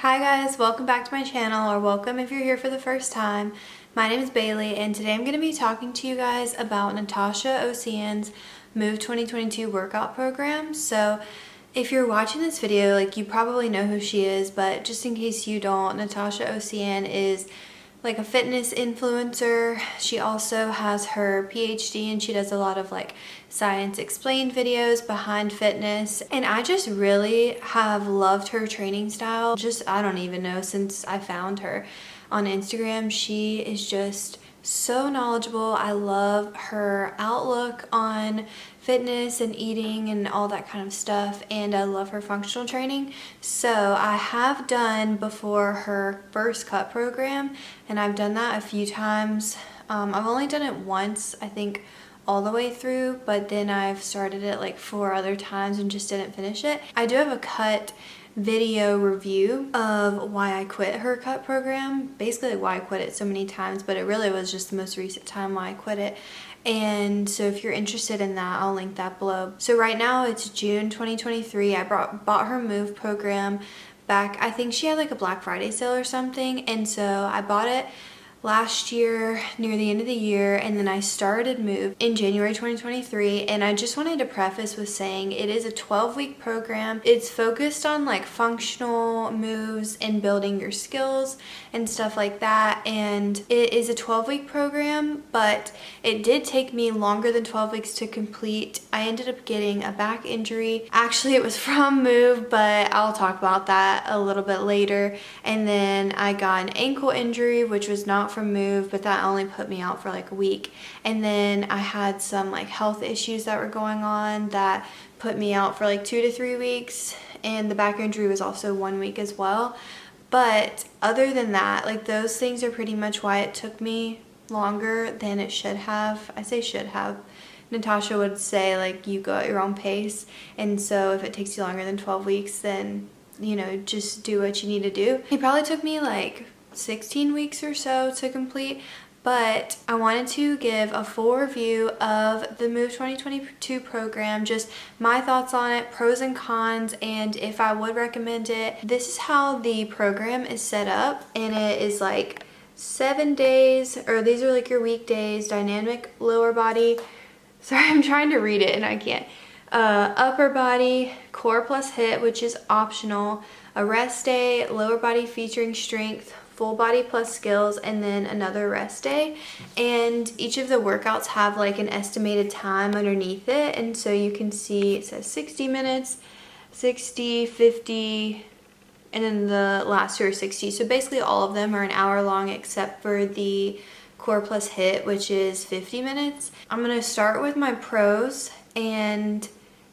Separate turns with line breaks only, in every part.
Hi guys, welcome back to my channel, or welcome if you're here for the first time. My name is Bailey and today I'm going to be talking to you guys about Natasha Oceane's Move 2022 workout program. So if you're watching this video, like, you probably know who she is, but just in case you don't, Natasha Oceane is like a fitness influencer. She also has her PhD and she does a lot of like science explained videos behind fitness, and I just really have loved her training style. I don't even know, since I found her on Instagram. She is just so knowledgeable. I love her outlook on fitness and eating and all that kind of stuff, and I love her functional training. So I have done before her first cut program, and I've done that a few times. I've only done it once, I think, all the way through, but then I've started it like 4 other times and just didn't finish it. I do have a cut video review of why I quit her cut program, basically like why I quit it so many times, but it really was just the most recent time why I quit it. And so if you're interested in that, I'll link that below. So right now it's June 2023. I bought her Move program back, I think she had like a Black Friday sale or something, and so I bought it last year near the end of the year, and then I started Move in January 2023. And I just wanted to preface with saying it is a 12-week program. It's focused on like functional moves and building your skills and stuff like that, and it is a 12-week program, but it did take me longer than 12 weeks to complete. I ended up getting a back injury. Actually, it was from Move, but I'll talk about that a little bit later. And then I got an ankle injury, which was not from Move, but that only put me out for like a week. And then I had some like health issues that were going on that put me out for like 2 to 3 weeks, and the back injury was also 1 week as well. But other than that, like, those things are pretty much why it took me longer than it should have. I say should have. Natasha would say like, you go at your own pace, and so if it takes you longer than 12 weeks, then, you know, just do what you need to do. It probably took me like 16 weeks or so to complete, but I wanted to give a full review of the Move 2022 program, just my thoughts on it, pros and cons, and if I would recommend it. This is how the program is set up, and it is like 7 days, or these are like your weekdays: dynamic lower body, sorry, I'm trying to read it and I can't, upper body, core plus HIIT, which is optional, a rest day, lower body featuring strength, full body plus skills, and then another rest day. And each of the workouts have like an estimated time underneath it, and so you can see it says 60 minutes, 60, 50, and then the last 2 are 60. So basically all of them are an hour long except for the core plus HIIT, which is 50 minutes. I'm gonna start with my pros, and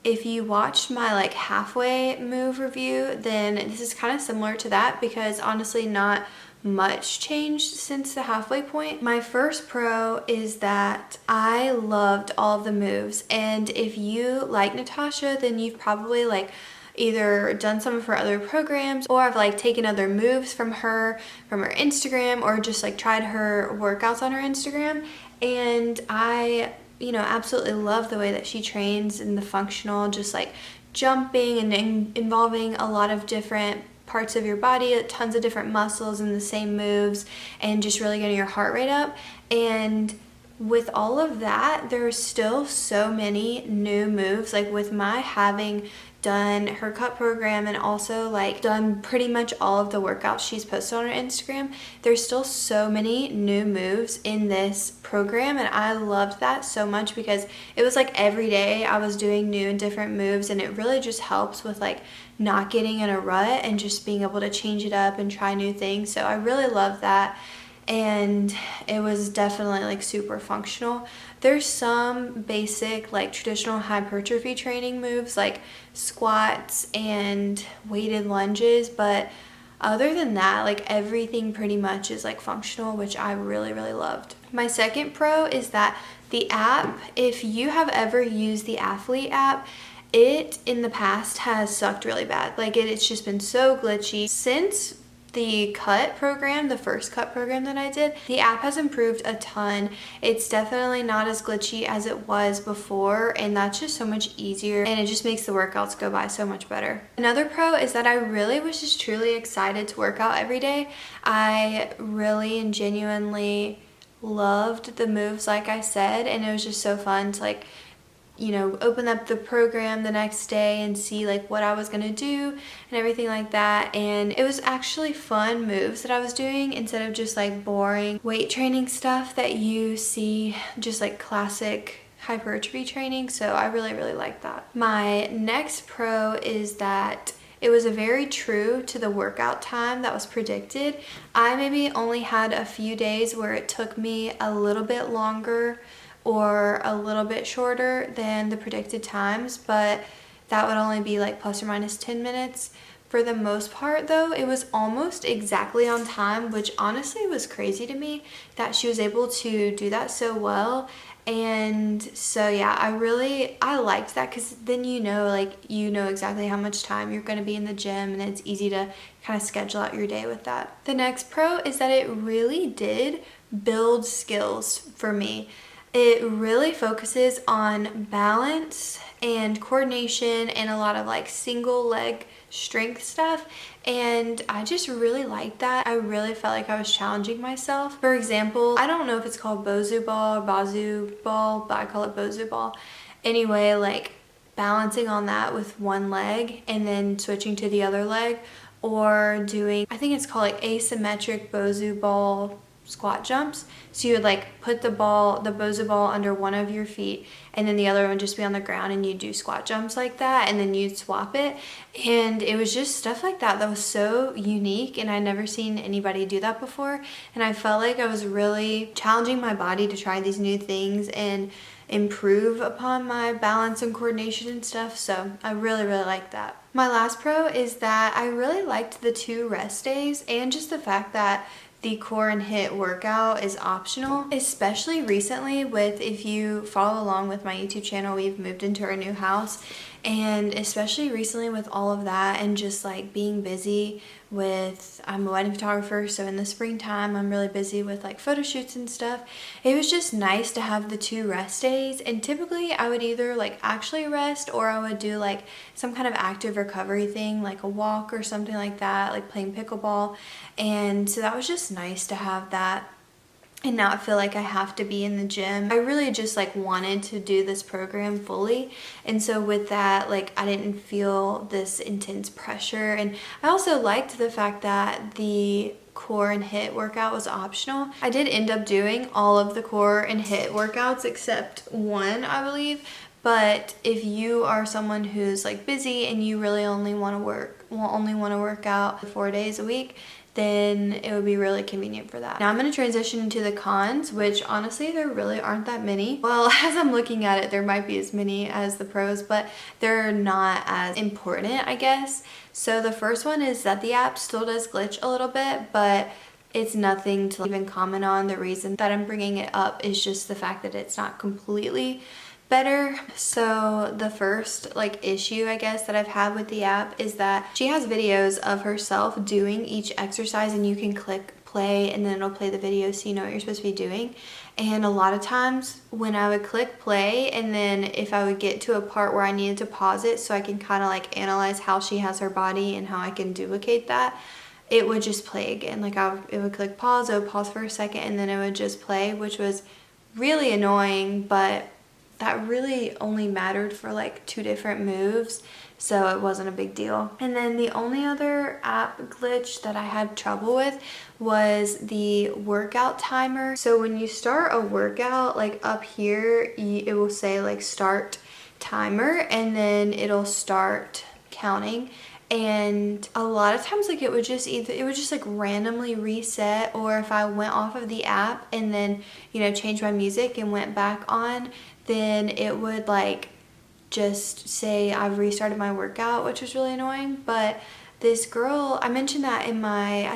if you watched my like halfway Move review, then this is kind of similar to that, because honestly not much changed since the halfway point. My first pro is that I loved all of the moves, and if you like Natasha, then you've probably like either done some of her other programs, or I've like taken other moves from her Instagram, or just like tried her workouts on her Instagram. And I, you know, absolutely love the way that she trains and the functional, just like jumping and involving a lot of different parts of your body, tons of different muscles in the same moves, and just really getting your heart rate up. And with all of that, there's still so many new moves. Like, with my having done her cut program and also like done pretty much all of the workouts she's posted on her Instagram, there's still so many new moves in this program, and I loved that so much, because it was like every day I was doing new and different moves, and it really just helps with like not getting in a rut and just being able to change it up and try new things. So I really love that, and it was definitely like super functional. There's some basic like traditional hypertrophy training moves like squats and weighted lunges, but other than that, like, everything pretty much is like functional, which I really loved. My second pro is that the app, if you have ever used the Athlete app, it in the past has sucked really bad. Like, it's just been so glitchy. Since the cut program, the first cut program that I did, the app has improved a ton. It's definitely not as glitchy as it was before, and that's just so much easier, and it just makes the workouts go by so much better. Another pro is that I really was just truly excited to work out every day. I really and genuinely loved the moves, like I said, and it was just so fun to like, you know, open up the program the next day and see like what I was gonna do and everything like that. And it was actually fun moves that I was doing instead of just like boring weight training stuff that you see, just like classic hypertrophy training. So I really liked that. My next pro is that it was a very true to the workout time that was predicted. I maybe only had a few days where it took me a little bit longer or a little bit shorter than the predicted times, but that would only be like plus or minus 10 minutes. For the most part though, it was almost exactly on time, which honestly was crazy to me that she was able to do that so well. And so yeah, I liked that, because then you know exactly how much time you're going to be in the gym, and it's easy to kind of schedule out your day with that. The next pro is that it really did build skills for me. It really focuses on balance and coordination and a lot of like single leg strength stuff, and I just really liked that. I really felt like I was challenging myself. For example, I don't know if it's called Bozu ball or Bazoo ball, but I call it Bozu ball. Anyway, like balancing on that with one leg and then switching to the other leg, or doing, I think it's called like asymmetric Bozu ball squat jumps. So you would like put the Bozu ball under one of your feet, and then the other one would just be on the ground, and you do squat jumps like that, and then you'd swap it. And it was just stuff like that was so unique, and I'd never seen anybody do that before. And I felt like I was really challenging my body to try these new things and improve upon my balance and coordination and stuff. So I really liked that. My last pro is that I really liked the 2 rest days, and just the fact that the core and HIIT workout is optional, especially recently with, if you follow along with my YouTube channel, we've moved into our new house, and especially recently with all of that and just like being busy with, I'm a wedding photographer, so in the springtime I'm really busy with like photo shoots and stuff. It was just nice to have the 2 rest days, and typically I would either like actually rest, or I would do like some kind of active recovery thing like a walk or something like that, like playing pickleball. And so that was just nice to have that and not feel like I have to be in the gym. I really just like wanted to do this program fully, and so with that, like I didn't feel this intense pressure. And I also liked the fact that the core and HIIT workout was optional. I did end up doing all of the core and HIIT workouts except one, I believe. But if you are someone who's like busy and you really only want to work out 4 days a week, then it would be really convenient for that. Now I'm going to transition into the cons, which honestly there really aren't that many. Well, as I'm looking at it, there might be as many as the pros, but they're not as important, I guess. So the first one is that the app still does glitch a little bit, but it's nothing to even comment on. The reason that I'm bringing it up is just the fact that it's not completely better. So the first like issue, I guess, that I've had with the app is that she has videos of herself doing each exercise, and you can click play and then it'll play the video so you know what you're supposed to be doing. And a lot of times when I would click play, and then if I would get to a part where I needed to pause it so I can kind of like analyze how she has her body and how I can duplicate that, it would just play again. Like it would click pause, it would pause for a second, and then it would just play, which was really annoying, but that really only mattered for like 2 different moves, so it wasn't a big deal. And then the only other app glitch that I had trouble with was the workout timer. So when you start a workout, like up here, it will say like start timer, and then it'll start counting. And a lot of times like it would just like randomly reset, or if I went off of the app and then, you know, changed my music and went back on, then it would like just say I've restarted my workout, which was really annoying. But this girl, I mentioned that in my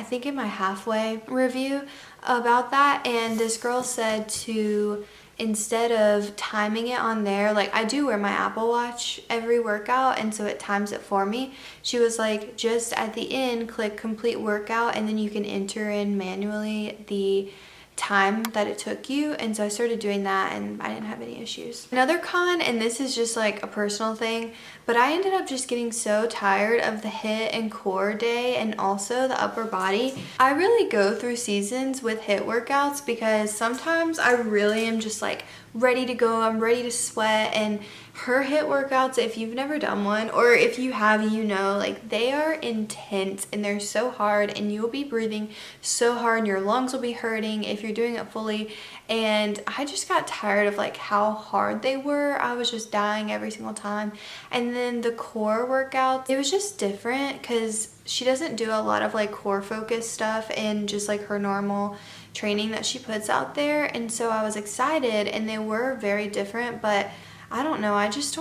halfway review about that, and this girl said to instead of timing it on there, like I do wear my Apple Watch every workout and so it times it for me. She was like, just at the end click complete workout and then you can enter in manually the time that it took you, and so I started doing that and I didn't have any issues. Another con, and this is just like a personal thing, but I ended up just getting so tired of the HIIT and core day and also the upper body. I really go through seasons with HIIT workouts because sometimes I really am just like ready to go, I'm ready to sweat, and her HIIT workouts, if you've never done one, or if you have, you know, like they are intense and they're so hard and you will be breathing so hard and your lungs will be hurting if you're doing it fully. And I just got tired of like how hard they were. I was just dying every single time. And then the core workouts, it was just different because she doesn't do a lot of like core focused stuff and just like her normal training that she puts out there. And so I was excited and they were very different, but I don't know, I just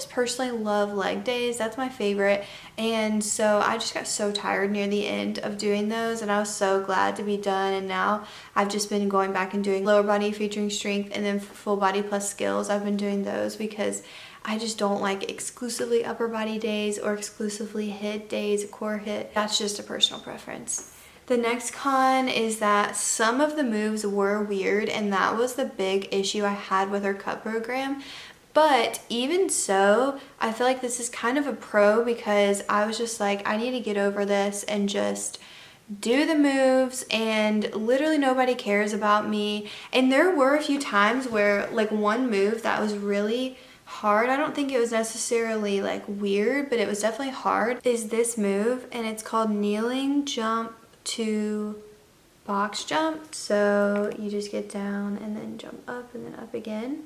personally love leg days. That's my favorite. And so I just got so tired near the end of doing those and I was so glad to be done. And now I've just been going back and doing lower body featuring strength and then full body plus skills. I've been doing those because I just don't like exclusively upper body days or exclusively HIIT days, core HIIT. That's just a personal preference. The next con is that some of the moves were weird, and that was the big issue I had with her cut program. But even so, I feel like this is kind of a pro because I was just like, I need to get over this and just do the moves, and literally nobody cares about me. And there were a few times where like one move that was really hard, I don't think it was necessarily like weird, but it was definitely hard, is this move, and it's called kneeling jump to box jump. So you just get down and then jump up and then up again.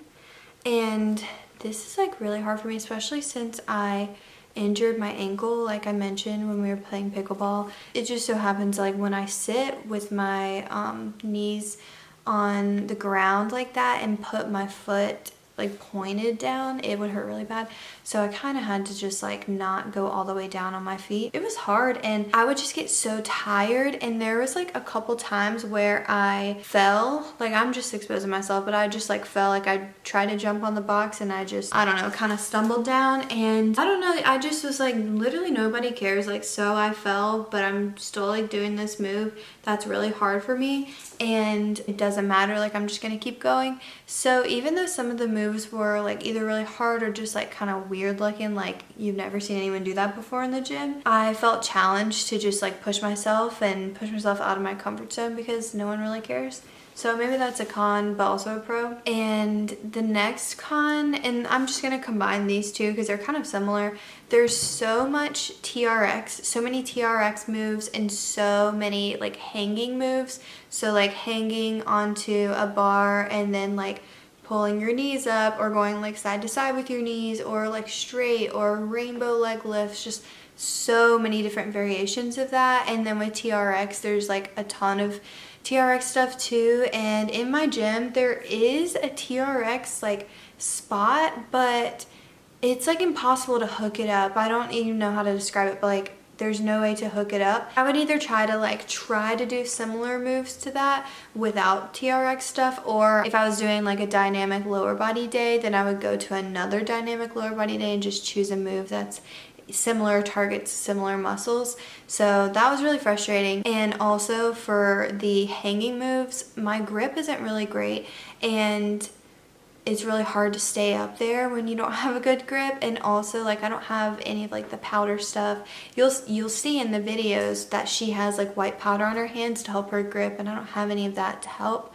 And this is like really hard for me, especially since I injured my ankle like I mentioned when we were playing pickleball. It just so happens like when I sit with my knees on the ground like that and put my foot like pointed down, it would hurt really bad. So I kind of had to just like not go all the way down on my feet. It was hard and I would just get so tired, and there was like a couple times where I fell, like I'm just exposing myself, but I just like fell, like I tried to jump on the box and I don't know, kind of stumbled down, and I don't know, I just was like literally nobody cares, like so I fell, but I'm still like doing this move that's really hard for me and it doesn't matter, like I'm just gonna keep going. So even though some of the moves were like either really hard or just like kind of weird looking, like you've never seen anyone do that before in the gym, I felt challenged to just like push myself out of my comfort zone because no one really cares. So maybe that's a con, but also a pro. And the next con, and I'm just gonna combine these two because they're kind of similar. There's so much TRX, so many TRX moves and so many like hanging moves. So like hanging onto a bar and then like pulling your knees up or going like side to side with your knees or like straight or rainbow leg lifts, just so many different variations of that. And then with TRX, there's like a ton of TRX stuff too, and in my gym there is a TRX like spot, but it's like impossible to hook it up. I don't even know how to describe it, but like there's no way to hook it up. I would either try to do similar moves to that without TRX stuff, or if I was doing like a dynamic lower body day, then I would go to another dynamic lower body day and just choose a move that's similar, targets similar muscles. So that was really frustrating. And also for the hanging moves, my grip isn't really great and it's really hard to stay up there when you don't have a good grip. And also like I don't have any of like the powder stuff. You'll see in the videos that she has like white powder on her hands to help her grip, and I don't have any of that to help.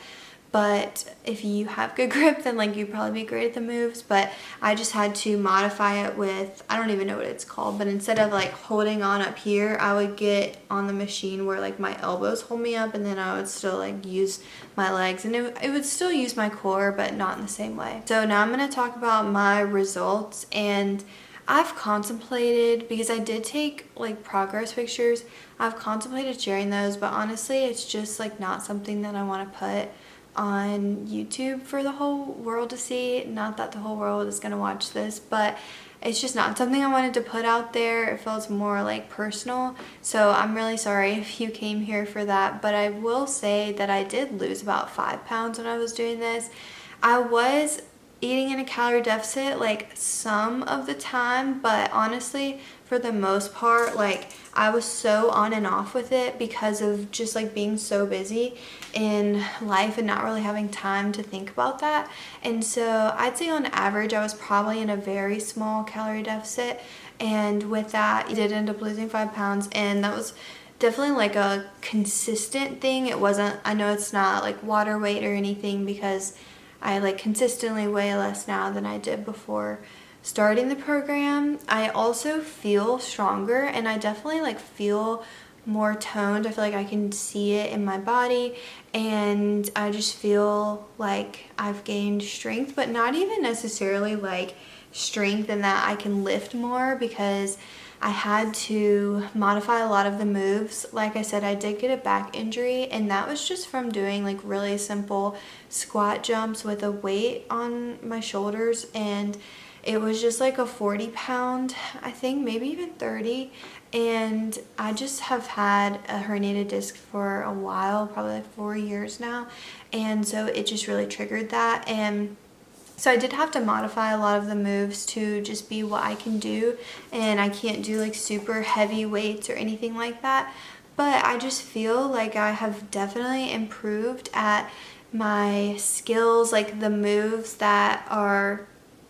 But if you have good grip, then like you'd probably be great at the moves. But I just had to modify it with, I don't even know what it's called, but instead of like holding on up here, I would get on the machine where like my elbows hold me up, and then I would still like use my legs, and it would still use my core, but not in the same way. So now I'm gonna talk about my results, and I've contemplated, because I did take like progress pictures, I've contemplated sharing those, but honestly it's just like not something that I want to put on YouTube for the whole world to see. Not that the whole world is gonna watch this, but it's just not something I wanted to put out there. It feels more like personal. So I'm really sorry if you came here for that. But I will say that I did lose about 5 pounds when I was doing this. I was eating in a calorie deficit like some of the time, but honestly, for the most part, like I was so on and off with it because of just like being so busy in life and not really having time to think about that. And so I'd say on average I was probably in a very small calorie deficit, and with that I did end up losing 5 pounds, and that was definitely like a consistent thing. It wasn't, I know it's not like water weight or anything, because I like consistently weigh less now than I did before starting the program. I also feel stronger, and I definitely like feel more toned. I feel like I can see it in my body, and I just feel like I've gained strength, but not even necessarily like strength in that I can lift more, because I had to modify a lot of the moves. Like I said, I did get a back injury, and that was just from doing like really simple squat jumps with a weight on my shoulders, and it was just like a 40-pound, I think, maybe even 30. And I just have had a herniated disc for a while, probably like 4 years now. And so it just really triggered that. And so I did have to modify a lot of the moves to just be what I can do, and I can't do like super heavy weights or anything like that. But I just feel like I have definitely improved at my skills, like the moves that are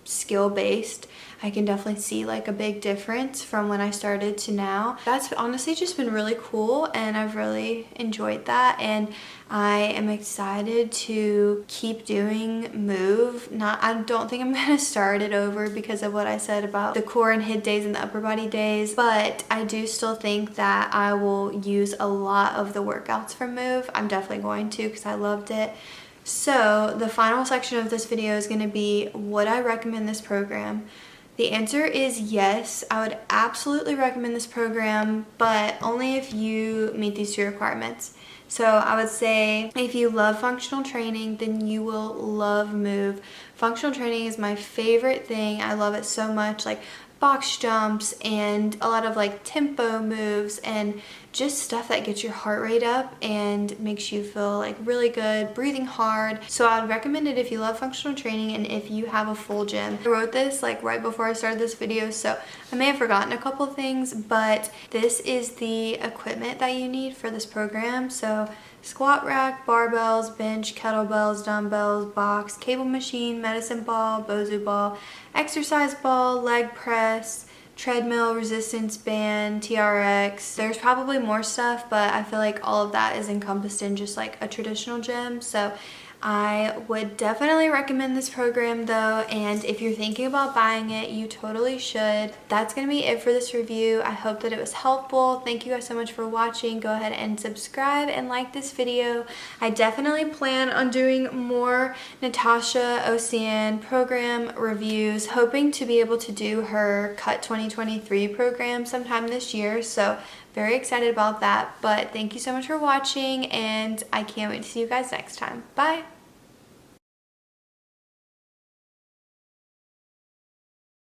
skill based. I can definitely see like a big difference from when I started to now. That's honestly just been really cool, and I've really enjoyed that, and I am excited to keep doing Move. I don't think I'm gonna start it over because of what I said about the core and hip days and the upper body days, but I do still think that I will use a lot of the workouts from Move. I'm definitely going to, because I loved it. So the final section of this video is going to be, would I recommend this program? The answer is yes. I would absolutely recommend this program, but only if you meet these 2 requirements. So I would say if you love functional training, then you will love Move. Functional training is my favorite thing. I love it so much. Like box jumps and a lot of like tempo moves and just stuff that gets your heart rate up and makes you feel like really good, breathing hard. So I would recommend it if you love functional training and if you have a full gym. I wrote this like right before I started this video, so I may have forgotten a couple things, but this is the equipment that you need for this program. So squat rack, barbells, bench, kettlebells, dumbbells, box, cable machine, medicine ball, Bosu ball, exercise ball, leg press, treadmill, resistance band, TRX. There's probably more stuff, but I feel like all of that is encompassed in just like a traditional gym. So I would definitely recommend this program though, and if you're thinking about buying it, you totally should. That's gonna be it for this review. I hope that it was helpful. Thank you guys so much for watching. Go ahead and subscribe and like this video. I definitely plan on doing more Natasha Oceane program reviews, hoping to be able to do her Cut 2023 program sometime this year. So very excited about that, but thank you so much for watching, and I can't wait to see you guys next time. Bye!